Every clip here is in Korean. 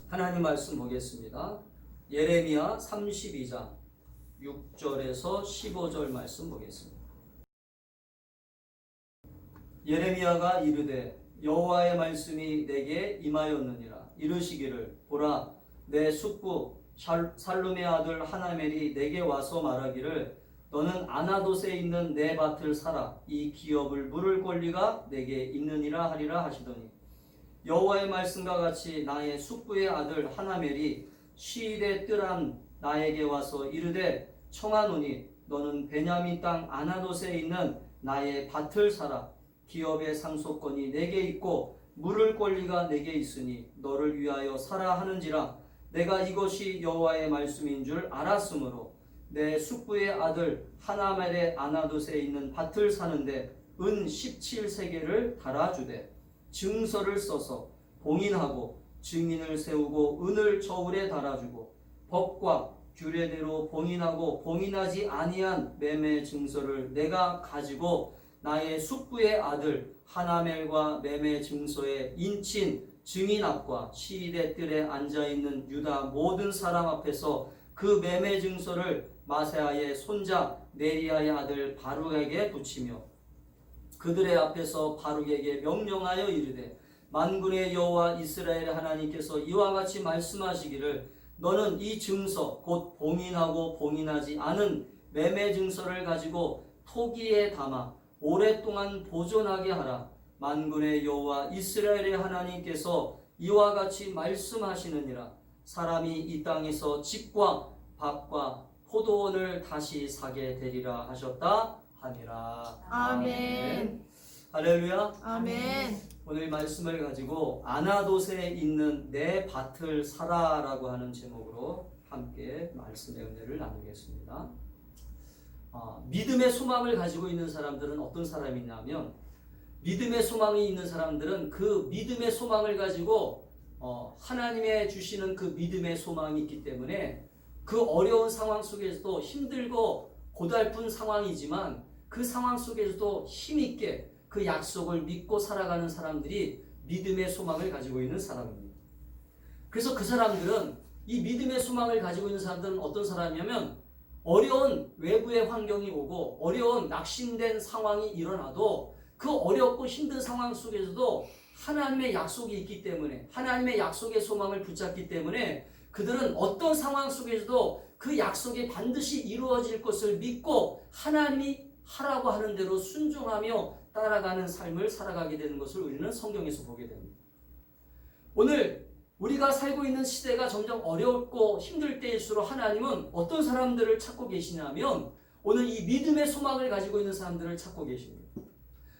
하나님 말씀 보겠습니다. 예레미야 32장 6절에서 15절 말씀 보겠습니다. 예레미야가 이르되 여호와의 말씀이 내게 임하였느니라. 이르시기를 보라, 내 숙부 살룸의 아들 하나멜이 내게 와서 말하기를 너는 아나돗에 있는 내 밭을 사라. 이 기업을 물을 권리가 내게 있느니라 하리라 하시더니 여호와의 말씀과 같이 나의 숙부의 아들 하나멜이 시대 뜰한 나에게 와서 이르되 청하노니 너는 베냐민 땅 아나돗에 있는 나의 밭을 사라. 기업의 상속권이 내게 있고 물을 권리가 내게 있으니 너를 위하여 사라 하는지라. 내가 이것이 여호와의 말씀인 줄 알았으므로 내 숙부의 아들 하나멜의 아나돗에 있는 밭을 사는데 은 17세겔을 달아주되 증서를 써서 봉인하고 증인을 세우고 은을 저울에 달아주고 법과 규례대로 봉인하고 봉인하지 아니한 매매 증서를 내가 가지고 나의 숙부의 아들 하나멜과 매매 증서의 인친 증인 앞과 시대 뜰에 앉아있는 유다 모든 사람 앞에서 그 매매 증서를 마세아의 손자 네리야의 아들 바룩에게 붙이며 그들의 앞에서 바룩에게 명령하여 이르되 만군의 여호와 이스라엘의 하나님께서 이와 같이 말씀하시기를 너는 이 증서 곧 봉인하고 봉인하지 않은 매매 증서를 가지고 토기에 담아 오랫동안 보존하게 하라. 만군의 여호와 이스라엘의 하나님께서 이와 같이 말씀하시느니라. 사람이 이 땅에서 집과 밭과 포도원을 다시 사게 되리라 하셨다 하니라. 아멘. 할렐루야. 아멘. 오늘 말씀을 가지고 아나돗에 있는 내 밭을 사라라고 하는 제목으로 함께 말씀의 은혜를 나누겠습니다. 믿음의 소망을 가지고 있는 사람들은 어떤 사람이냐면 믿음의 소망이 있는 사람들은 그 믿음의 소망을 가지고 하나님의 주시는 그 믿음의 소망이 있기 때문에 그 어려운 상황 속에서도 힘들고 고달픈 상황이지만 그 상황 속에서도 힘있게 그 약속을 믿고 살아가는 사람들이 믿음의 소망을 가지고 있는 사람입니다. 그래서 그 사람들은 이 믿음의 소망을 가지고 있는 사람들은 어떤 사람이냐면 어려운 외부의 환경이 오고 어려운 낙심된 상황이 일어나도 그 어렵고 힘든 상황 속에서도 하나님의 약속이 있기 때문에 하나님의 약속의 소망을 붙잡기 때문에 그들은 어떤 상황 속에서도 그 약속이 반드시 이루어질 것을 믿고 하나님이 하라고 하는 대로 순종하며 따라가는 삶을 살아가게 되는 것을 우리는 성경에서 보게 됩니다. 오늘 우리가 살고 있는 시대가 점점 어렵고 힘들 때일수록 하나님은 어떤 사람들을 찾고 계시냐면 오늘 이 믿음의 소망을 가지고 있는 사람들을 찾고 계십니다.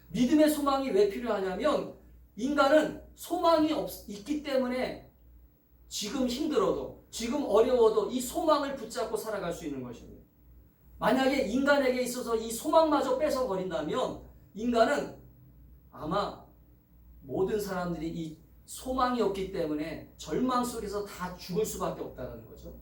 믿음의 소망이 왜 필요하냐면 인간은 소망이 있기 때문에 지금 힘들어도 지금 어려워도 이 소망을 붙잡고 살아갈 수 있는 것입니다. 만약에 인간에게 있어서 이 소망마저 뺏어버린다면 인간은 아마 모든 사람들이 이 소망이 없기 때문에 절망 속에서 다 죽을 수밖에 없다는 거죠.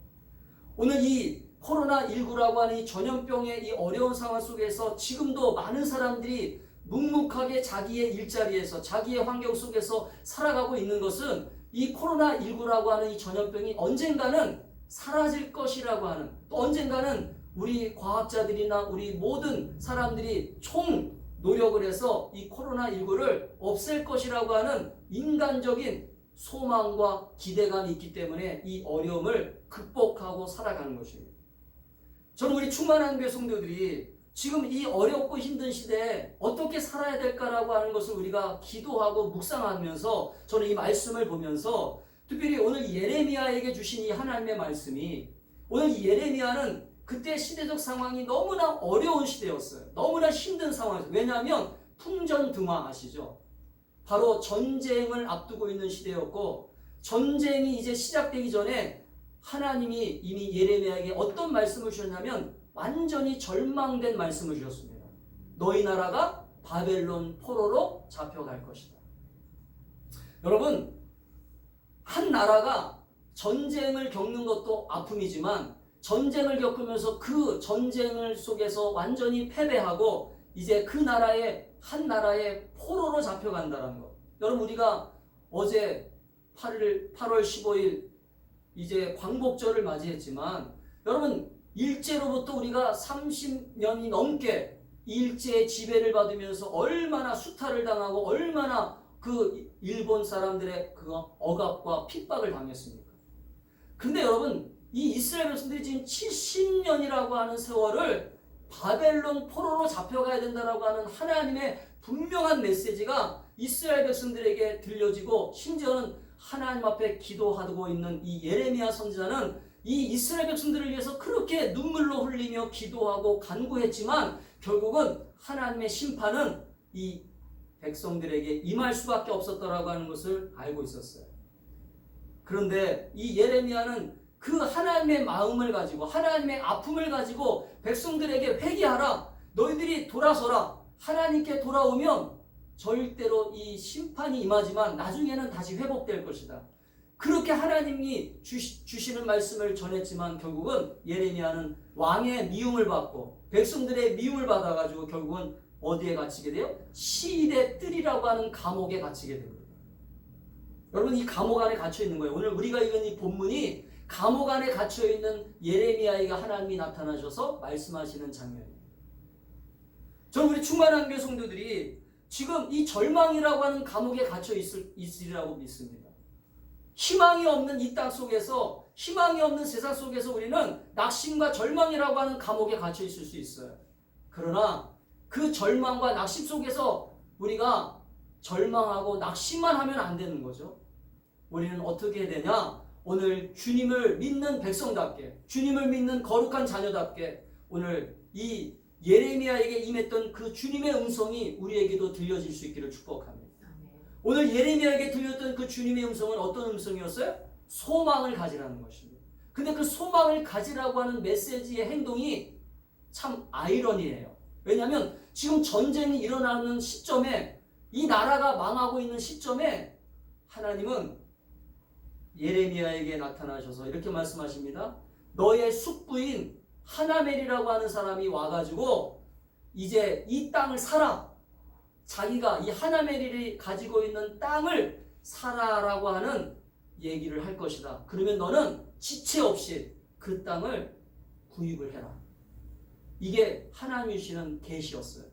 오늘 이 코로나19라고 하는 이 전염병의 이 어려운 상황 속에서 지금도 많은 사람들이 묵묵하게 자기의 일자리에서 자기의 환경 속에서 살아가고 있는 것은 이 코로나19라고 하는 이 전염병이 언젠가는 사라질 것이라고 하는, 또 언젠가는 우리 과학자들이나 우리 모든 사람들이 총 노력을 해서 이 코로나19를 없앨 것이라고 하는 인간적인 소망과 기대감이 있기 때문에 이 어려움을 극복하고 살아가는 것입니다. 저는 우리 충만한 교회 성도들이 지금 이 어렵고 힘든 시대에 어떻게 살아야 될까라고 하는 것을 우리가 기도하고 묵상하면서 저는 이 말씀을 보면서 특별히 오늘 예레미야에게 주신 이 하나님의 말씀이 오늘 이 예레미야는 그때 시대적 상황이 너무나 어려운 시대였어요. 너무나 힘든 상황이었어요. 왜냐하면 풍전등화 아시죠? 바로 전쟁을 앞두고 있는 시대였고 전쟁이 이제 시작되기 전에 하나님이 이미 예레미야에게 어떤 말씀을 주셨냐면 완전히 절망된 말씀을 주셨습니다. 너희 나라가 바벨론 포로로 잡혀갈 것이다. 여러분, 한 나라가 전쟁을 겪는 것도 아픔이지만 전쟁을 겪으면서 그 전쟁을 속에서 완전히 패배하고 이제 그 나라의 한 나라의 포로로 잡혀간다는 것. 여러분 우리가 어제 8월 15일 이제 광복절을 맞이했지만 여러분 일제로부터 우리가 30년이 넘게 일제의 지배를 받으면서 얼마나 수탈을 당하고 얼마나 그 일본 사람들의 그 억압과 핍박을 당했습니까? 근데 여러분 이 이스라엘 백성들이 지금 70년이라고 하는 세월을 바벨론 포로로 잡혀가야 된다라고 하는 하나님의 분명한 메시지가 이스라엘 백성들에게 들려지고 심지어는 하나님 앞에 기도하고 있는 이 예레미야 선지자는 이 이스라엘 백성들을 위해서 그렇게 눈물로 흘리며 기도하고 간구했지만 결국은 하나님의 심판은 이 백성들에게 임할 수밖에 없었더라고 하는 것을 알고 있었어요. 그런데 이 예레미야는 그 하나님의 마음을 가지고 하나님의 아픔을 가지고 백성들에게 회개하라. 너희들이 돌아서라. 하나님께 돌아오면 절대로 이 심판이 임하지만 나중에는 다시 회복될 것이다. 그렇게 하나님이 주시는 말씀을 전했지만 결국은 예레미야는 왕의 미움을 받고 백성들의 미움을 받아가지고 결국은 어디에 갇히게 돼요? 시대 뜰이라고 하는 감옥에 갇히게 됩니다. 여러분 이 감옥 안에 갇혀 있는 거예요. 오늘 우리가 읽은 이 본문이 감옥 안에 갇혀 있는 예레미야에게 하나님이 나타나셔서 말씀하시는 장면이에요. 저는 우리 충만한 교회 성도들이 지금 이 절망이라고 하는 감옥에 갇혀 있으리라고 믿습니다. 희망이 없는 이 땅 속에서 희망이 없는 세상 속에서 우리는 낙심과 절망이라고 하는 감옥에 갇혀 있을 수 있어요. 그러나 그 절망과 낙심 속에서 우리가 절망하고 낙심만 하면 안 되는 거죠. 우리는 어떻게 해야 되냐? 오늘 주님을 믿는 백성답게, 주님을 믿는 거룩한 자녀답게 오늘 이 예레미야에게 임했던 그 주님의 음성이 우리에게도 들려질 수 있기를 축복합니다. 오늘 예레미야에게 들렸던 그 주님의 음성은 어떤 음성이었어요? 소망을 가지라는 것입니다. 근데 그 소망을 가지라고 하는 메시지의 행동이 참 아이러니해요. 왜냐하면 지금 전쟁이 일어나는 시점에 이 나라가 망하고 있는 시점에 하나님은 예레미야에게 나타나셔서 이렇게 말씀하십니다. 너의 숙부인 하나멜이라고 하는 사람이 와가지고 이제 이 땅을 사라. 자기가 이 하나멜이 가지고 있는 땅을 사라라고 하는 얘기를 할 것이다. 그러면 너는 지체 없이 그 땅을 구입을 해라. 이게 하나님이 주시는 계시였어요.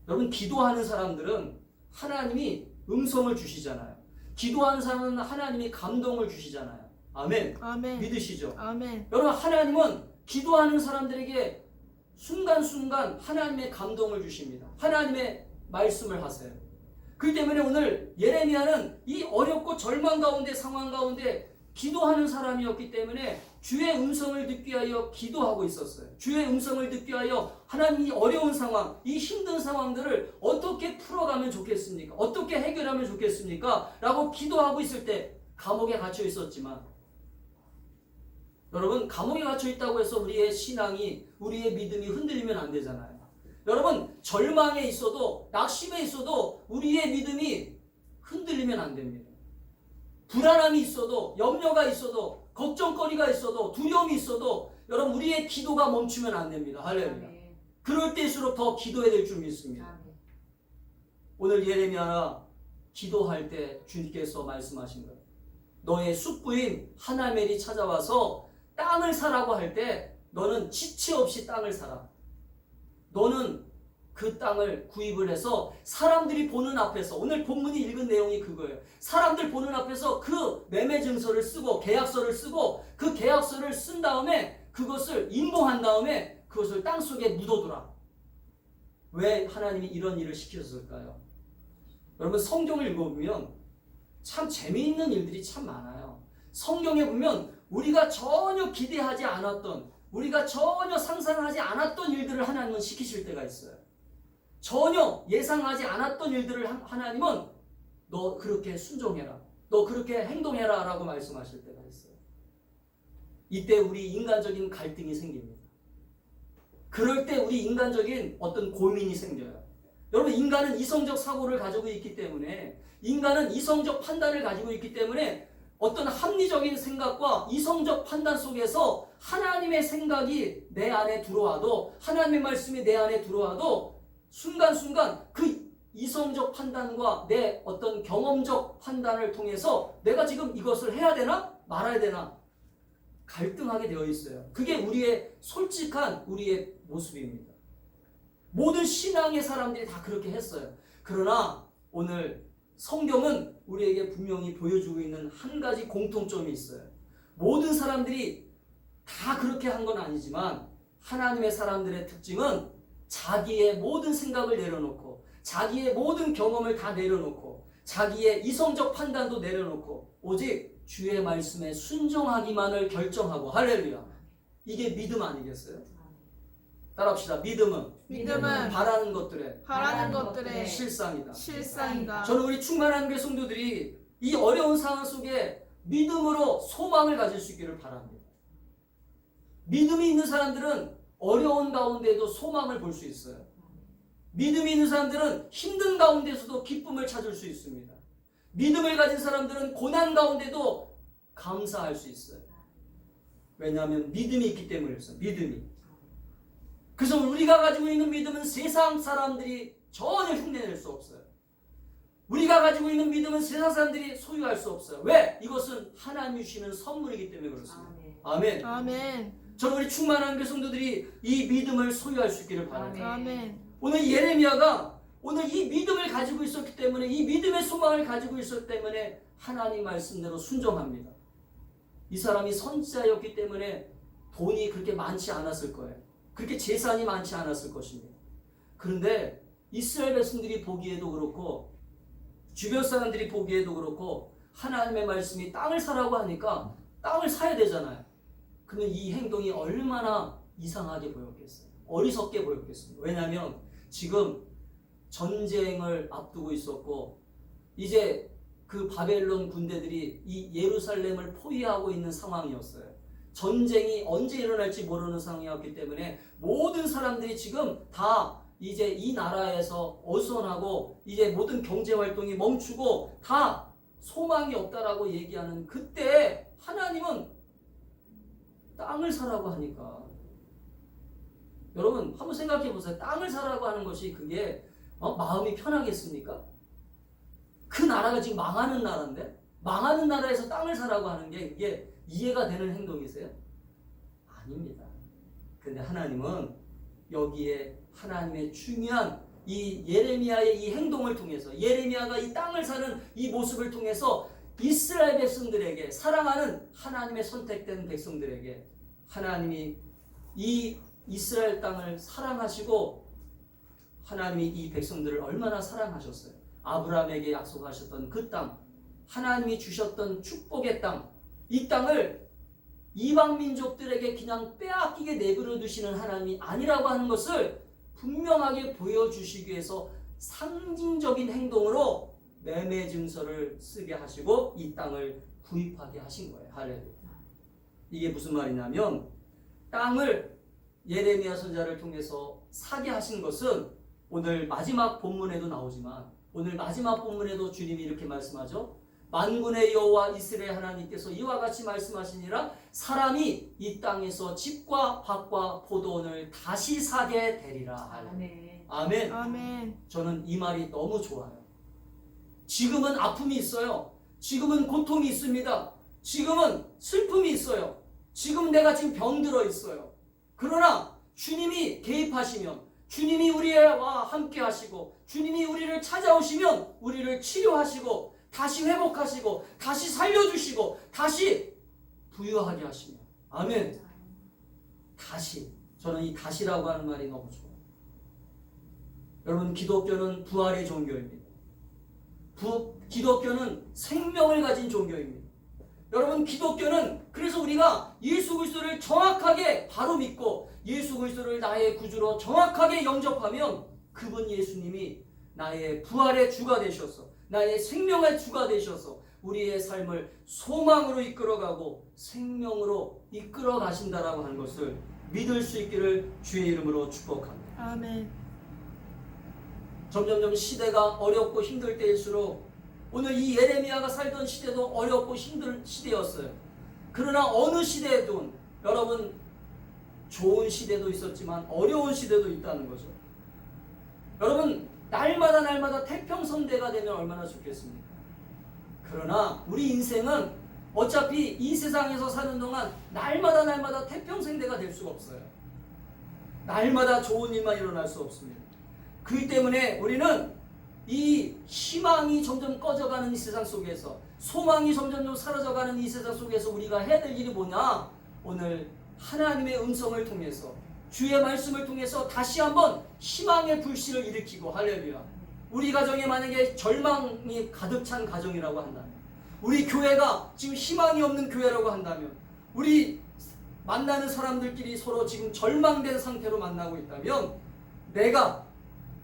여러분 기도하는 사람들은 하나님이 음성을 주시잖아요. 기도하는 사람은 하나님이 감동을 주시잖아요. 아멘. 아멘. 믿으시죠? 아멘. 여러분 하나님은 기도하는 사람들에게 순간순간 하나님의 감동을 주십니다. 하나님의 말씀을 하세요. 그렇기 때문에 오늘 예레미야는 이 어렵고 절망 가운데 상황 가운데 기도하는 사람이었기 때문에 주의 음성을 듣기 위하여 기도하고 있었어요. 주의 음성을 듣기 위하여 하나님이 어려운 상황, 이 힘든 상황들을 어떻게 풀어가면 좋겠습니까? 어떻게 해결하면 좋겠습니까? 라고 기도하고 있을 때 감옥에 갇혀 있었지만 여러분 감옥에 갇혀 있다고 해서 우리의 신앙이 우리의 믿음이 흔들리면 안 되잖아요. 여러분 절망에 있어도 낙심에 있어도 우리의 믿음이 흔들리면 안 됩니다. 불안함이 있어도 염려가 있어도 걱정거리가 있어도 두려움이 있어도 여러분 우리의 기도가 멈추면 안 됩니다. 할렐루야. 그럴 때일수록 더 기도해야 될 줄 믿습니다. 오늘 예레미야가 기도할 때 주님께서 말씀하신 거예요. 너의 숙부인 하나멜이 찾아와서 땅을 사라고 할 때 너는 지체 없이 땅을 사라. 너는 그 땅을 구입을 해서 사람들이 보는 앞에서 오늘 본문이 읽은 내용이 그거예요. 사람들 보는 앞에서 그 매매 증서를 쓰고 계약서를 쓰고 그 계약서를 쓴 다음에 그것을 인봉한 다음에 그것을 땅속에 묻어두라. 왜 하나님이 이런 일을 시켰을까요? 여러분 성경을 읽어보면 참 재미있는 일들이 참 많아요. 성경에 보면 우리가 전혀 기대하지 않았던 우리가 전혀 상상하지 않았던 일들을 하나님은 시키실 때가 있어요. 전혀 예상하지 않았던 일들을 하나님은 너 그렇게 순종해라. 너 그렇게 행동해라 라고 말씀하실 때가 있어요. 이때 우리 인간적인 갈등이 생깁니다. 그럴 때 우리 인간적인 어떤 고민이 생겨요. 여러분 인간은 이성적 사고를 가지고 있기 때문에 인간은 이성적 판단을 가지고 있기 때문에 어떤 합리적인 생각과 이성적 판단 속에서 하나님의 생각이 내 안에 들어와도 하나님의 말씀이 내 안에 들어와도 순간순간 그 이성적 판단과 내 어떤 경험적 판단을 통해서 내가 지금 이것을 해야 되나 말아야 되나 갈등하게 되어 있어요. 그게 우리의 솔직한 우리의 모습입니다. 모든 신앙의 사람들이 다 그렇게 했어요. 그러나 오늘 성경은 우리에게 분명히 보여주고 있는 한 가지 공통점이 있어요. 모든 사람들이 다 그렇게 한 건 아니지만 하나님의 사람들의 특징은 자기의 모든 생각을 내려놓고 자기의 모든 경험을 다 내려놓고 자기의 이성적 판단도 내려놓고 오직 주의 말씀에 순종하기만을 결정하고 할렐루야. 이게 믿음 아니겠어요? 따라합시다. 믿음은 바라는 것들의 바라는 것들의 실상이다. 실상이다. 저는 우리 충만한 교회 성도들이 이 어려운 상황 속에 믿음으로 소망을 가질 수 있기를 바랍니다. 믿음이 있는 사람들은 어려운 가운데에도 소망을 볼 수 있어요. 믿음이 있는 사람들은 힘든 가운데서도 기쁨을 찾을 수 있습니다. 믿음을 가진 사람들은 고난 가운데도 감사할 수 있어요. 왜냐하면 믿음이 있기 때문이었어요. 믿음이. 그래서 우리가 가지고 있는 믿음은 세상 사람들이 전혀 흉내낼 수 없어요. 우리가 가지고 있는 믿음은 세상 사람들이 소유할 수 없어요. 왜? 이것은 하나님이 주시는 선물이기 때문에 그렇습니다. 아멘. 아멘. 저는 우리 충만한 교회 성도들이 이 믿음을 소유할 수 있기를 바랍니다. 아멘. 오늘 예레미야가 오늘 이 믿음을 가지고 있었기 때문에 이 믿음의 소망을 가지고 있었기 때문에 하나님 말씀대로 순종합니다. 이 사람이 선지자였기 때문에 돈이 그렇게 많지 않았을 거예요. 그렇게 재산이 많지 않았을 것입니다. 그런데 이스라엘 백성들이 보기에도 그렇고 주변 사람들이 보기에도 그렇고 하나님의 말씀이 땅을 사라고 하니까 땅을 사야 되잖아요. 그러면 이 행동이 얼마나 이상하게 보였겠어요. 어리석게 보였겠습니다. 왜냐하면 지금 전쟁을 앞두고 있었고 이제 그 바벨론 군대들이 이 예루살렘을 포위하고 있는 상황이었어요. 전쟁이 언제 일어날지 모르는 상황이었기 때문에 모든 사람들이 지금 다 이제 이 나라에서 어선하고 이제 모든 경제활동이 멈추고 다 소망이 없다라고 얘기하는 그때 하나님은 땅을 사라고 하니까 여러분 한번 생각해 보세요. 땅을 사라고 하는 것이 그게 마음이 편하겠습니까? 그 나라가 지금 망하는 나라인데 망하는 나라에서 땅을 사라고 하는 게 이게 이해가 되는 행동이세요? 아닙니다. 근데 하나님은 여기에 하나님의 중요한 이 예레미야의 이 행동을 통해서 예레미야가 이 땅을 사는 이 모습을 통해서 이스라엘 백성들에게 사랑하는 하나님의 선택된 백성들에게 하나님이 이 이스라엘 땅을 사랑하시고 하나님이 이 백성들을 얼마나 사랑하셨어요. 아브라함에게 약속하셨던 그 땅, 하나님이 주셨던 축복의 땅, 이 땅을 이방 민족들에게 그냥 빼앗기게 내버려 두시는 하나님이 아니라고 하는 것을 분명하게 보여주시기 위해서 상징적인 행동으로 매매 증서를 쓰게 하시고 이 땅을 구입하게 하신 거예요. 할렐루야. 이게 무슨 말이냐면 땅을 예레미야 선지자를 통해서 사게 하신 것은 오늘 마지막 본문에도 나오지만 오늘 마지막 본문에도 주님이 이렇게 말씀하죠. 만군의 여호와 이스라엘 하나님께서 이와 같이 말씀하시니라 사람이 이 땅에서 집과 밭과 포도원을 다시 사게 되리라. 아멘. 아멘. 아멘. 저는 이 말이 너무 좋아요. 지금은 아픔이 있어요. 지금은 고통이 있습니다. 지금은 슬픔이 있어요. 지금 내가 지금 병들어 있어요. 그러나 주님이 개입하시면 주님이 우리와 함께 하시고 주님이 우리를 찾아오시면 우리를 치료하시고 다시 회복하시고 다시 살려주시고 다시 부유하게 하시며 아멘. 다시 저는 이 다시라고 하는 말이 너무 좋아요. 여러분 기독교는 부활의 종교입니다. 기독교는 생명을 가진 종교입니다. 여러분 기독교는 그래서 우리가 예수 그리스도를 정확하게 바로 믿고 예수 그리스도를 나의 구주로 정확하게 영접하면 그분 예수님이 나의 부활의 주가 되셔서 나의 생명의 주가 되셔서 우리의 삶을 소망으로 이끌어가고 생명으로 이끌어 가신다라고 하는 것을 믿을 수 있기를 주의 이름으로 축복합니다. 아멘. 점점점 시대가 어렵고 힘들 때일수록 오늘 이 예레미야가 살던 시대도 어렵고 힘든 시대였어요. 그러나 어느 시대에도 여러분 좋은 시대도 있었지만 어려운 시대도 있다는 거죠. 여러분 날마다 태평성대가 되면 얼마나 좋겠습니까? 그러나 우리 인생은 어차피 이 세상에서 사는 동안 날마다 태평성대가 될 수가 없어요. 날마다 좋은 일만 일어날 수 없습니다. 그렇기 때문에 우리는 이 희망이 점점 꺼져가는 이 세상 속에서, 소망이 점점 사라져가는 이 세상 속에서 우리가 해야 될 일이 뭐냐? 오늘 하나님의 음성을 통해서, 주의 말씀을 통해서 다시 한번 희망의 불씨를 일으키고, 할렐루야. 우리 가정에 만약에 절망이 가득 찬 가정이라고 한다면, 우리 교회가 지금 희망이 없는 교회라고 한다면, 우리 만나는 사람들끼리 서로 지금 절망된 상태로 만나고 있다면,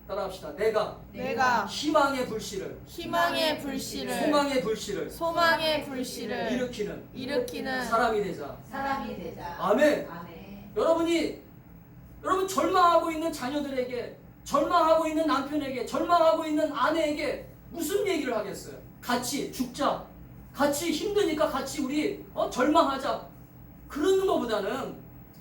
따라합시다. 내가 희망의 불씨를, 희망의 불씨를, 소망의 불씨를 일으키는 사람이 되자. 아멘. 여러분 절망하고 있는 자녀들에게, 절망하고 있는 남편에게, 절망하고 있는 아내에게 무슨 얘기를 하겠어요? 같이 죽자. 같이 힘드니까 같이 우리 절망하자. 그러는 것보다는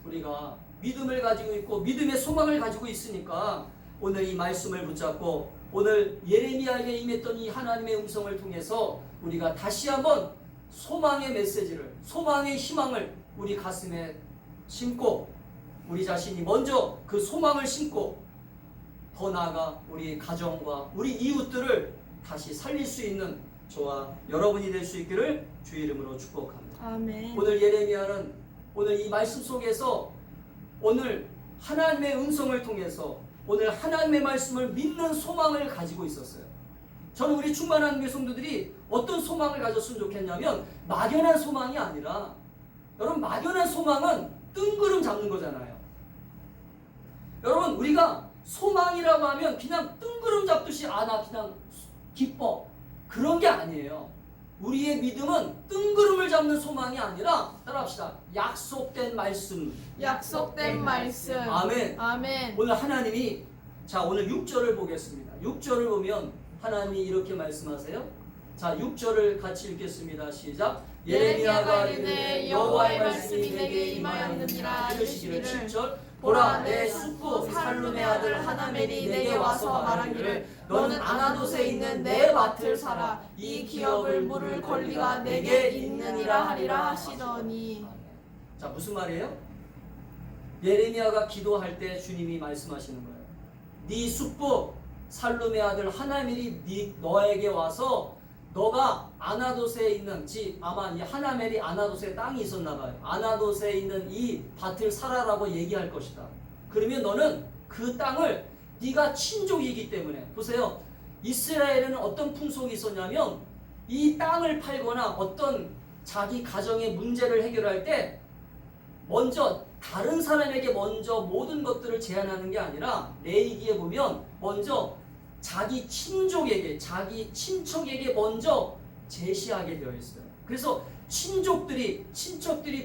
우리가 믿음을 가지고 있고 믿음의 소망을 가지고 있으니까 오늘 이 말씀을 붙잡고 오늘 예레미야에게 임했던 이 하나님의 음성을 통해서 우리가 다시 한번 소망의 메시지를, 소망의 희망을 우리 가슴에 심고, 우리 자신이 먼저 그 소망을 심고 더 나아가 우리 가정과 우리 이웃들을 다시 살릴 수 있는 저와 여러분이 될 수 있기를 주의 이름으로 축복합니다. 아멘. 오늘 예레미야는 오늘 이 말씀 속에서 오늘 하나님의 음성을 통해서 오늘 하나님의 말씀을 믿는 소망을 가지고 있었어요. 저는 우리 충만한 교회 성도들이 어떤 소망을 가졌으면 좋겠냐면 막연한 소망이 아니라, 여러분 막연한 소망은 뜬구름 잡는 거잖아요. 여러분 우리가 소망이라고 하면 그냥 뜬구름 잡듯이 나 그냥 기뻐, 그런 게 아니에요. 우리의 믿음은 뜬구름을 잡는 소망이 아니라, 따라합시다. 약속된 말씀. 아멘. 아멘. 오늘 하나님이, 자 오늘 6절을 보겠습니다. 6절을 보면 하나님이 이렇게 말씀하세요. 자 6절을 같이 읽겠습니다. 시작. 예레미야가 이르되 여호와의 말씀이 내게 임하였느니라. 이르시기를 7절. 보라, 내 숙부 살룸의 아들 하나멜이 내게 와서 말하기를 너는 아나돗에 있는 내 밭을 사라. 이 기업을 물을 권리가 내게 있느니라 하리라 하시더니. 자 무슨 말이에요? 예레미야가 기도할 때 주님이 말씀하시는 거예요. 네 숙부 살룸의 아들 하나멜이 너에게 와서 너가 아나돗에 있는, 아마 이 하나멜이 아나돗에 땅이 있었나 봐요. 아나돗에 있는 이 밭을 사라라고 얘기할 것이다. 그러면 너는 그 땅을, 네가 친족이기 때문에, 보세요. 이스라엘에는 어떤 풍속이 있었냐면 이 땅을 팔거나 어떤 자기 가정의 문제를 해결할 때 먼저 다른 사람에게 먼저 모든 것들을 제안하는 게 아니라, 레위기에 보면 먼저 자기 친족에게, 자기 친척에게 먼저 제시하게 되어 있어요. 그래서 친척들이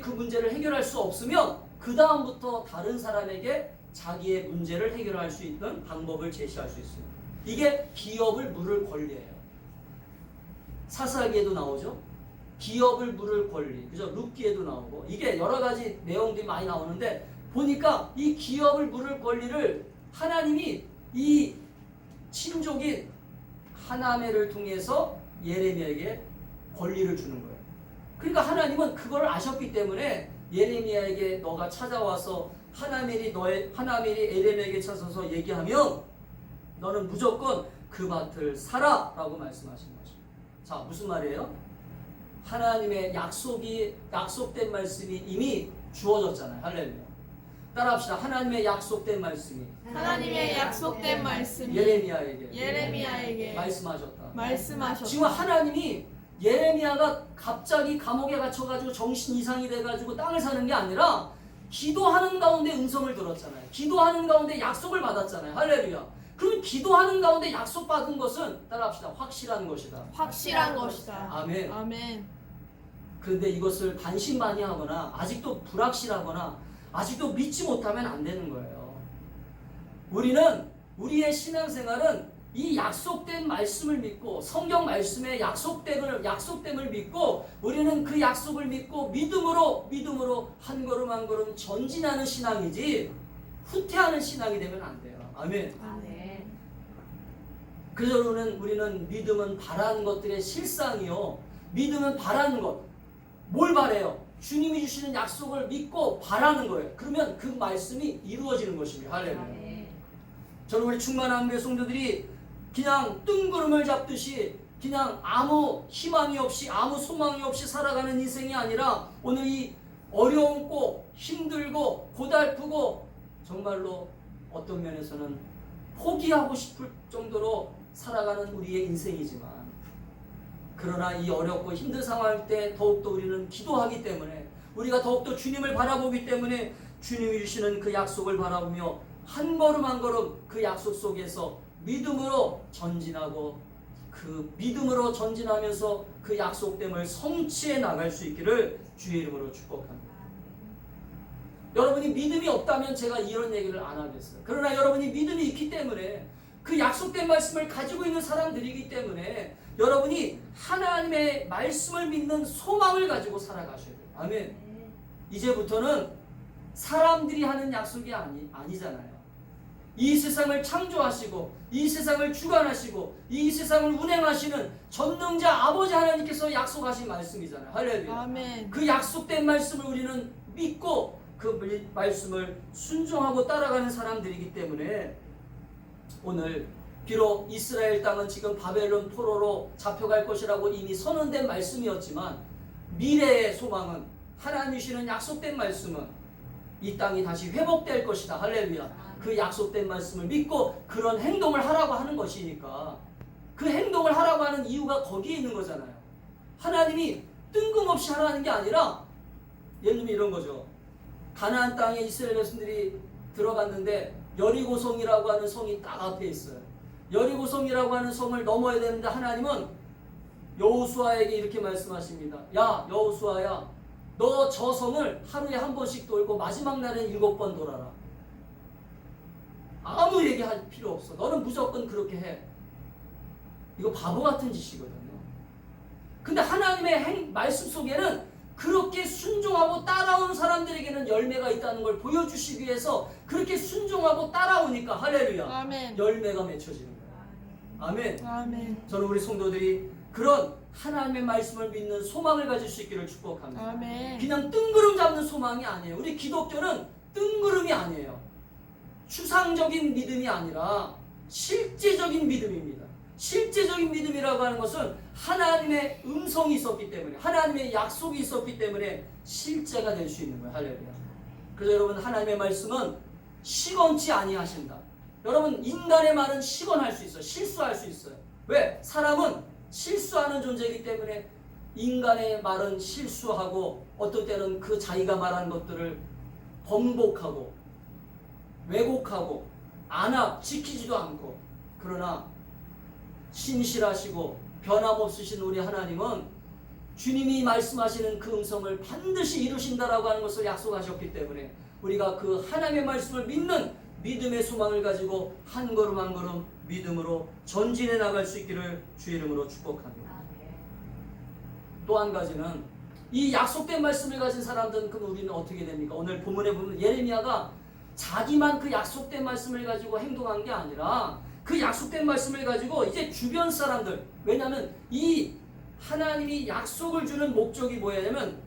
그 문제를 해결할 수 없으면 그 다음부터 다른 사람에게 자기의 문제를 해결할 수 있는 방법을 제시할 수 있습니다. 이게 기업을 물을 권리예요. 사사기에도 나오죠. 기업을 물을 권리, 그죠? 룻기에도 나오고, 이게 여러 가지 내용들이 많이 나오는데 보니까 이 기업을 물을 권리를 하나님이 이 친족인 하나멜을 통해서 예레미야에게 권리를 주는 거예요. 그러니까 하나님은 그걸 아셨기 때문에 예레미야에게 너가 찾아와서 하나멜이 예레미야에게 찾아서 얘기하면 너는 무조건 그 밭을 사라 라고 말씀하신 거죠. 자 무슨 말이에요? 하나님의 약속된 말씀이 이미 주어졌잖아요. 할렐루야. 따라합시다. 하나님의 약속된 말씀이 예레미야에게 말씀하셨다. 지금 하나님이 예레미야가 갑자기 감옥에 갇혀가지고 정신 이상이 돼가지고 땅을 사는 게 아니라 기도하는 가운데 음성을 들었잖아요. 기도하는 가운데 약속을 받았잖아요. 할렐루야. 그럼 기도하는 가운데 약속받은 것은, 따라합시다. 확실한 것이다. 아멘. 그런데 이것을 반신반의하거나 아직도 불확실하거나 아직도 믿지 못하면 안 되는 거예요. 우리의 신앙생활은 이 약속된 말씀을 믿고, 성경 말씀의 약속됨을 믿고, 우리는 그 약속을 믿고 믿음으로 한 걸음 한 걸음 전진하는 신앙이지 후퇴하는 신앙이 되면 안 돼요. 아멘. 그래서 우리는 믿음은 바라는 것들의 실상이요. 믿음은 바라는 것. 뭘 바래요? 주님이 주시는 약속을 믿고 바라는 거예요. 그러면 그 말씀이 이루어지는 것입니다. 할렐루야. 저는 우리 충만한 교회 성도들이 그냥 뜬구름을 잡듯이 그냥 아무 희망이 없이 아무 소망이 없이 살아가는 인생이 아니라 오늘 이 어려움고 힘들고 고달프고 정말로 어떤 면에서는 포기하고 싶을 정도로 살아가는 우리의 인생이지만 그러나 이 어렵고 힘든 상황일 때 더욱더 우리는 기도하기 때문에 우리가 더욱더 주님을 바라보기 때문에 주님이 주시는 그 약속을 바라보며 한 걸음 한 걸음 그 약속 속에서 믿음으로 전진하고 그 믿음으로 전진하면서 그 약속됨을 성취해 나갈 수 있기를 주의 이름으로 축복합니다. 여러분이 믿음이 없다면 제가 이런 얘기를 안 하겠어요. 그러나 여러분이 믿음이 있기 때문에 그 약속된 말씀을 가지고 있는 사람들이기 때문에 여러분이 하나님의 말씀을 믿는 소망을 가지고 살아가셔야 돼요. 아멘. 이제부터는 사람들이 하는 약속이 아니잖아요. 이 세상을 창조하시고 이 세상을 주관하시고 이 세상을 운행하시는 전능자 아버지 하나님께서 약속하신 말씀이잖아요. 할렐루야. 아멘. 그 약속된 말씀을 우리는 믿고 그 말씀을 순종하고 따라가는 사람들이기 때문에 오늘 비록 이스라엘 땅은 지금 바벨론 포로로 잡혀갈 것이라고 이미 선언된 말씀이었지만 미래의 소망은 하나님 주시는 약속된 말씀은 이 땅이 다시 회복될 것이다. 할렐루야. 그 약속된 말씀을 믿고 그런 행동을 하라고 하는 것이니까 그 행동을 하라고 하는 이유가 거기에 있는 거잖아요. 하나님이 뜬금없이 하라는 게 아니라 예를 들면 이런 거죠. 가나안 땅에 이스라엘 백성들이 들어갔는데 여리고성이라고 하는 성이 딱 앞에 있어요. 여리고성이라고 하는 성을 넘어야 되는데 하나님은 여호수아에게 이렇게 말씀하십니다. 야 여호수아야, 너 저 성을 하루에 한 번씩 돌고 마지막 날엔 7번 돌아라. 아무 얘기할 필요 없어. 너는 무조건 그렇게 해. 이거 바보 같은 짓이거든요. 근데 하나님의 말씀 속에는 그렇게 순종하고 따라온 사람들에게는 열매가 있다는 걸 보여주시기 위해서 그렇게 순종하고 따라오니까 할렐루야. 아멘. 열매가 맺혀지는 거예요. 아멘. 아멘. 저는 우리 성도들이 그런 하나님의 말씀을 믿는 소망을 가질 수 있기를 축복합니다. 아멘. 그냥 뜬구름 잡는 소망이 아니에요. 우리 기독교는 뜬구름이 아니에요. 추상적인 믿음이 아니라 실제적인 믿음입니다. 실제적인 믿음이라고 하는 것은 하나님의 음성이 있었기 때문에 하나님의 약속이 있었기 때문에 실제가 될 수 있는 거예요. 할렐루야. 그래서 여러분 하나님의 말씀은 시건치 아니하신다. 여러분 인간의 말은 시건할 수 있어요. 실수할 수 있어요. 왜? 사람은 실수하는 존재이기 때문에 인간의 말은 실수하고 어떨 때는 그 자기가 말한 것들을 번복하고 왜곡하고 지키지도 않고 그러나 신실하시고 변함없으신 우리 하나님은 주님이 말씀하시는 그 음성을 반드시 이루신다라고 하는 것을 약속하셨기 때문에 우리가 그 하나님의 말씀을 믿는 믿음의 소망을 가지고 한 걸음 한 걸음 믿음으로 전진해 나갈 수 있기를 주의 이름으로 축복합니다. 또 한 가지는 이 약속된 말씀을 가진 사람들은 그럼 우리는 어떻게 됩니까? 오늘 본문에 보면 예레미야가 자기만 그 약속된 말씀을 가지고 행동한 게 아니라 그 약속된 말씀을 가지고 이제 주변 사람들, 왜냐하면 이 하나님이 약속을 주는 목적이 뭐냐면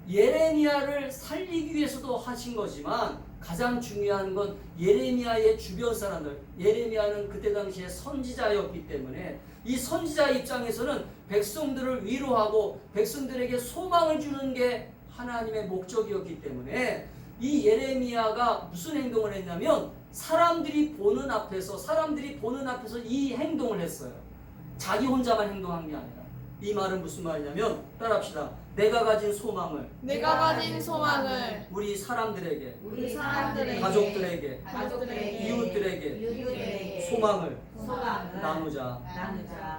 예레미야를 살리기 위해서도 하신 거지만 가장 중요한 건 예레미야의 주변 사람들, 예레미야는 그때 당시에 선지자였기 때문에 이 선지자 입장에서는 백성들을 위로하고 백성들에게 소망을 주는 게 하나님의 목적이었기 때문에 이 예레미야가 무슨 행동을 했냐면 사람들이 보는 앞에서 이 행동을 했어요. 자기 혼자만 행동한 게 아니라. 이 말은 무슨 말이냐면 따라합시다. 내가 가진 소망을 우리 사람들에게 가족들에게 이웃들에게 소망을 나누자.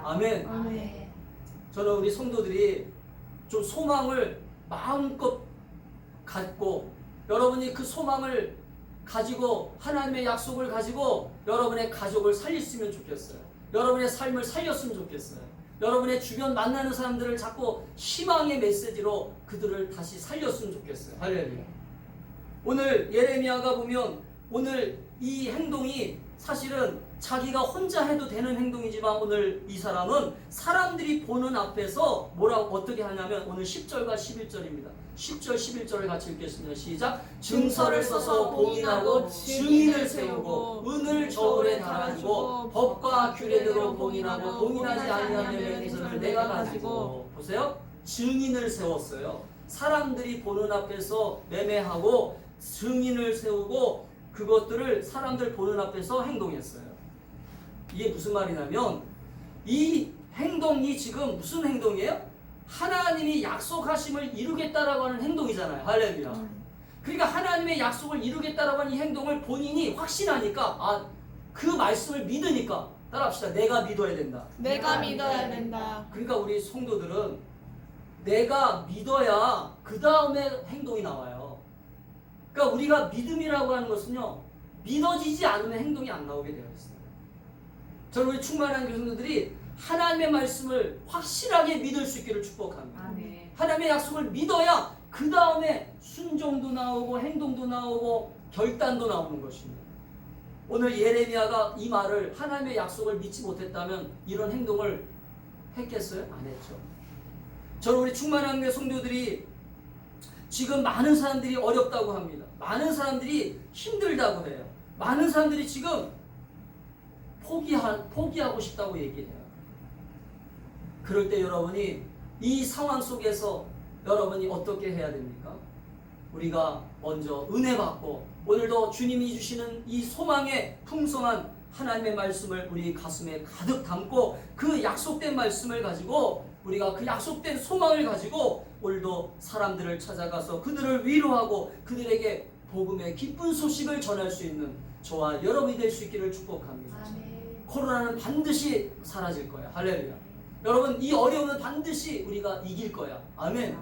아멘. 저는 우리 성도들이 좀 소망을 마음껏 갖고 여러분이 그 소망을 가지고 하나님의 약속을 가지고 여러분의 가족을 살렸으면 좋겠어요. 여러분의 삶을 살렸으면 좋겠어요. 여러분의 주변 만나는 사람들을 자꾸 희망의 메시지로 그들을 다시 살렸으면 좋겠어요. 할렐루야. 오늘 예레미야가 보면 오늘 이 행동이 사실은 자기가 혼자 해도 되는 행동이지만 오늘 이 사람은 사람들이 보는 앞에서 뭐라고 어떻게 하냐면 오늘 10절과 11절입니다. 10절 11절을 같이 읽겠습니다. 시작. 증서를 써서 봉인하고 증인을 세우고 은을 저울에 달아주고 법과 규례대로 봉인하고 봉인하지 아니한 매매인을 내가 가지고 보세요. 증인을 세웠어요. 사람들이 보는 앞에서 매매하고 증인을 세우고 그것들을 사람들 보는 앞에서 행동했어요. 이게 무슨 말이냐면 이 행동이 지금 무슨 행동이에요? 하나님이 약속하심을 이루겠다라고 하는 행동이잖아요. 할렐루야. 그러니까 하나님의 약속을 이루겠다라고 하는 이 행동을 본인이 확신하니까 그 말씀을 믿으니까 따라합시다. 내가 믿어야 된다. 내가 믿어야 된다. 그러니까 우리 성도들은 내가 믿어야 그 다음에 행동이 나와요. 그러니까 우리가 믿음이라고 하는 것은요, 믿어지지 않으면 행동이 안 나오게 되어 있어요. 저는 우리 충만한 교성들이 하나님의 말씀을 확실하게 믿을 수 있기를 축복합니다. 아멘. 하나님의 약속을 믿어야 그 다음에 순종도 나오고 행동도 나오고 결단도 나오는 것입니다. 오늘 예레미야가 이 말을 하나님의 약속을 믿지 못했다면 이런 행동을 했겠어요? 안 했죠. 저는 우리 충만한 교회 성도들이 지금 많은 사람들이 어렵다고 합니다. 많은 사람들이 힘들다고 해요. 많은 사람들이 지금 포기하고 싶다고 얘기해요. 그럴 때 여러분이 이 상황 속에서 여러분이 어떻게 해야 됩니까? 우리가 먼저 은혜 받고 오늘도 주님이 주시는 이 소망의 풍성한 하나님의 말씀을 우리 가슴에 가득 담고 그 약속된 말씀을 가지고 우리가 그 약속된 소망을 가지고 오늘도 사람들을 찾아가서 그들을 위로하고 그들에게 복음의 기쁜 소식을 전할 수 있는 저와 여러분이 될 수 있기를 축복합니다. 아멘. 코로나는 반드시 사라질 거야. 할렐루야. 여러분 이 어려움은 반드시 우리가 이길 거야. 아멘.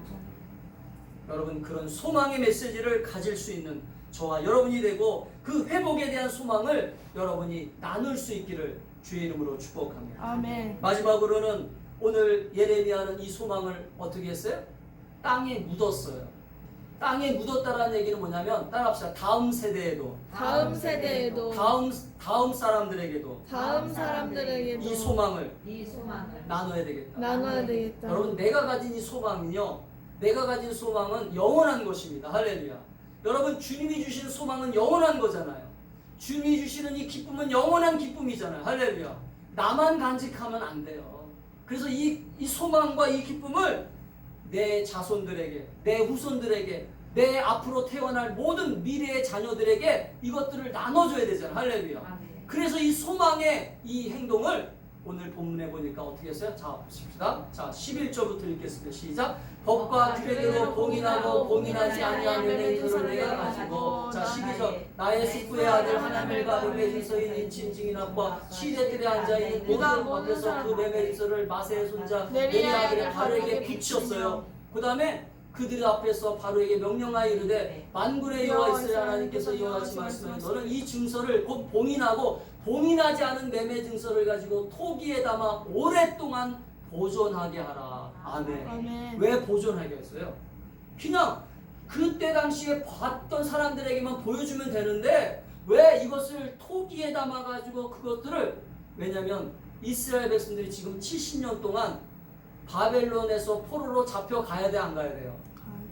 여러분 그런 소망의 메시지를 가질 수 있는 저와 여러분이 되고 그 회복에 대한 소망을 여러분이 나눌 수 있기를 주의 이름으로 축복합니다. 아멘. 마지막으로는 오늘 예레미야는 이 소망을 어떻게 했어요? 땅에 묻었어요. 땅에 묻었다라는 얘기는 뭐냐면 따라합시다. 다음 세대에도 다음 세대에도 다음 사람들에게도 다음 사람들에게도 이 소망을 이 소망을 나눠야 되겠다. 나눠야 되겠다. 여러분 내가 가진 이 소망은요, 내가 가진 소망은 영원한 것입니다. 할렐루야. 여러분 주님이 주시는 소망은 영원한 거잖아요. 주님이 주시는 이 기쁨은 영원한 기쁨이잖아요. 할렐루야. 나만 간직하면 안 돼요. 그래서 이 소망과 이 기쁨을 내 자손들에게, 내 후손들에게, 내 앞으로 태어날 모든 미래의 자녀들에게 이것들을 나눠줘야 되잖아요. 할렐루야. 아멘. 그래서 이 소망의 이 행동을 오늘 본문에 보니까 어떻게 했어요? 자, 보십시다. 자, 11절부터 읽겠습니다. 시작. 법과 규례대로 봉인하고 봉인하지 아니한 매매인들을 내가 가지고. 자, 12절. 나의 숙부의 아들 하나멜과 매매인서인 인친 증인함과 시대들에 앉아있는 모든 앞에서 그 매매인서를 마세의 손자 내리 아들의 바로에게 붙였어요. 그 다음에 그들 앞에서 바로에게 명령하여 이르되 만군의 여호와 이스라엘 하나님께서 이와 같이 말씀하니 너는 이 증서를 곧 봉인하고 봉인하지 않은 매매 증서를 가지고 토기에 담아 오랫동안 보존하게 하라. 아멘. 아멘. 왜 보존하게 했어요? 그냥 그때 당시에 봤던 사람들에게만 보여주면 되는데 왜 이것을 토기에 담아 가지고 그것들을, 왜냐면 이스라엘 백성들이 지금 70년 동안 바벨론에서 포로로 잡혀가야 돼, 안 가야 돼요?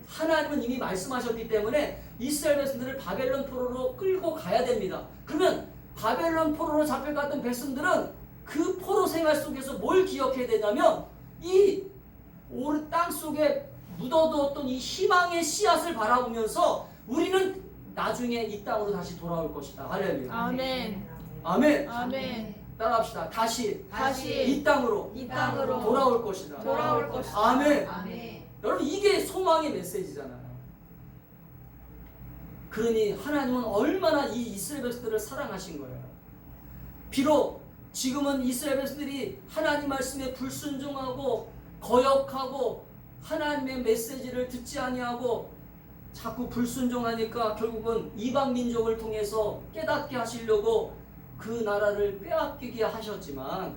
하나님은 이미 말씀하셨기 때문에 이스라엘 백성들을 바벨론 포로로 끌고 가야 됩니다. 그러면 바벨론 포로로 잡혀갔던 백성들은 그 포로 생활 속에서 뭘 기억해야 되냐면 이 땅 속에 묻어두었던 이 희망의 씨앗을 바라보면서 우리는 나중에 이 땅으로 다시 돌아올 것이다. 할렐루야. 아멘. 아멘. 아멘. 따라합시다. 다시 다시 이 땅으로 이 땅으로 돌아올 것이다. 돌아올 것이다. 아멘. 아멘. 여러분 이게 소망의 메시지잖아요. 그러니 하나님은 얼마나 이 이스라엘 백성들을 사랑하신 거예요. 비록 지금은 이스라엘 백성들이 하나님 말씀에 불순종하고 거역하고 하나님의 메시지를 듣지 아니하고 자꾸 불순종하니까 결국은 이방 민족을 통해서 깨닫게 하시려고 그 나라를 빼앗기게 하셨지만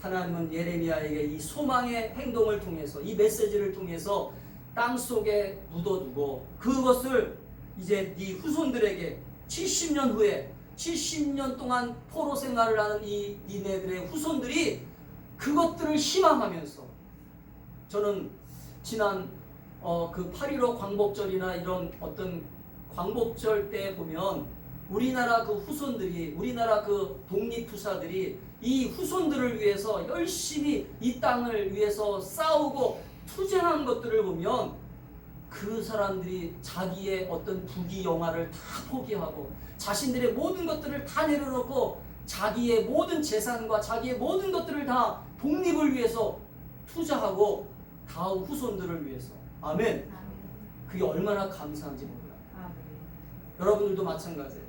하나님은 예레미야에게 이 소망의 행동을 통해서 이 메시지를 통해서 땅속에 묻어두고 그것을 이제 네 후손들에게 70년 후에 70년 동안 포로 생활을 하는 이 니네들의 후손들이 그것들을 희망하면서, 저는 지난 그 8.15 광복절이나 이런 어떤 광복절 때 보면 우리나라 그 후손들이, 우리나라 그 독립투사들이 이 후손들을 위해서 열심히 이 땅을 위해서 싸우고 투쟁한 것들을 보면 그 사람들이 자기의 어떤 부귀 영화를 다 포기하고 자신들의 모든 것들을 다 내려놓고 자기의 모든 재산과 자기의 모든 것들을 다 독립을 위해서 투자하고 다음 후손들을 위해서. 아멘. 그게 얼마나 감사한지 몰라요. 여러분들도 마찬가지예요.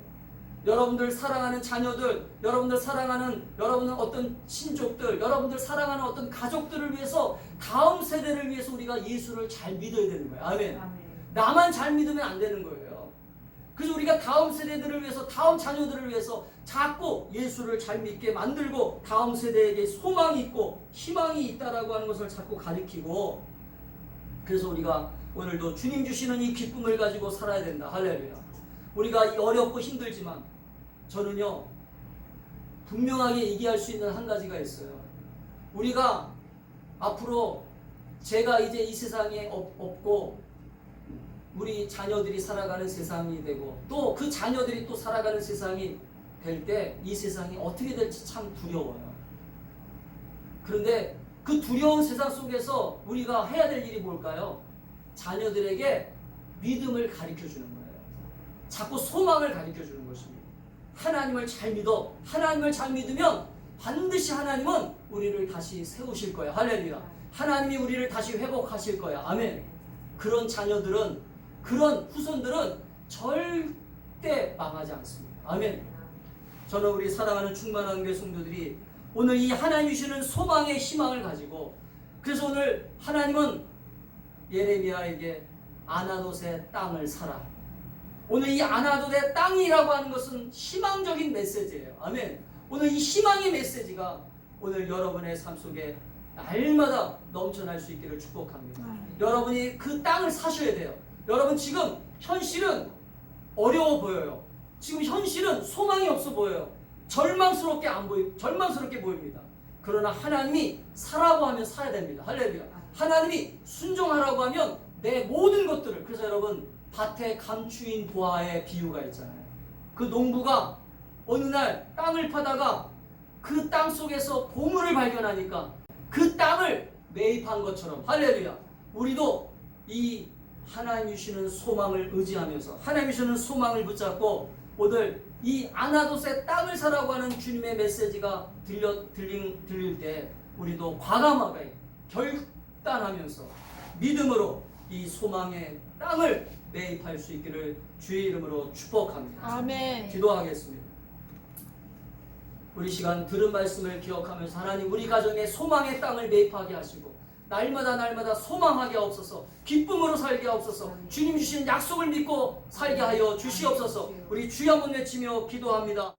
여러분들 사랑하는 자녀들, 여러분들 사랑하는 여러분의 어떤 친족들, 여러분들 사랑하는 어떤 가족들을 위해서, 다음 세대를 위해서 우리가 예수를 잘 믿어야 되는 거예요. 아멘. 나만 잘 믿으면 안 되는 거예요. 그래서 우리가 다음 세대들을 위해서, 다음 자녀들을 위해서 자꾸 예수를 잘 믿게 만들고 다음 세대에게 소망이 있고 희망이 있다라고 하는 것을 자꾸 가르치고, 그래서 우리가 오늘도 주님 주시는 이 기쁨을 가지고 살아야 된다. 할렐루야. 우리가 어렵고 힘들지만 저는요 분명하게 얘기할 수 있는 한 가지가 있어요. 우리가 앞으로 제가 이제 이 세상에 없고 우리 자녀들이 살아가는 세상이 되고 또 그 자녀들이 또 살아가는 세상이 될 때 이 세상이 어떻게 될지 참 두려워요. 그런데 그 두려운 세상 속에서 우리가 해야 될 일이 뭘까요? 자녀들에게 믿음을 가르쳐 주는 거예요. 자꾸 소망을 가르쳐 주는 것입니다. 하나님을 잘 믿어. 하나님을 잘 믿으면 반드시 하나님은 우리를 다시 세우실 거예요. 할렐루야. 하나님이 우리를 다시 회복하실 거야. 아멘. 그런 자녀들은, 그런 후손들은 절대 망하지 않습니다. 아멘. 저는 우리 사랑하는 충만한 교회 성도들이 오늘 이 하나님 주시는 소망의 희망을 가지고, 그래서 오늘 하나님은 예레미야에게 아나돗의 땅을 사라. 오늘 이 아나돗의 땅이라고 하는 것은 희망적인 메시지예요. 아멘. 오늘 이 희망의 메시지가 오늘 여러분의 삶 속에 날마다 넘쳐날 수 있기를 축복합니다. 여러분이 그 땅을 사셔야 돼요. 여러분 지금 현실은 어려워 보여요. 지금 현실은 소망이 없어 보여요. 절망스럽게 보입니다. 그러나 하나님이 사라고 하면 사야 됩니다. 할렐루야. 하나님이 순종하라고 하면 내 모든 것들을, 그래서 여러분 밭에 감추인 보아의 비유가 있잖아요. 그 농부가 어느 날 땅을 파다가 그 땅 속에서 보물을 발견하니까 그 땅을 매입한 것처럼, 할렐루야, 우리도 이 하나님 주시는 소망을 의지하면서 하나님 주시는 소망을 붙잡고 오늘 이 아나돗의 땅을 사라고 하는 주님의 메시지가 들릴 때 우리도 과감하게 결단하면서 믿음으로 이 소망의 땅을 매입할 수 있기를 주의 이름으로 축복합니다. 아멘. 기도하겠습니다. 우리 시간 들은 말씀을 기억하면서 하나님 우리 가정에 소망의 땅을 매입하게 하시고 날마다 소망하게 하옵소서. 기쁨으로 살게 하옵소서. 주님 주신 약속을 믿고 살게 하여 주시옵소서. 우리 주여 한번 외치며 기도합니다.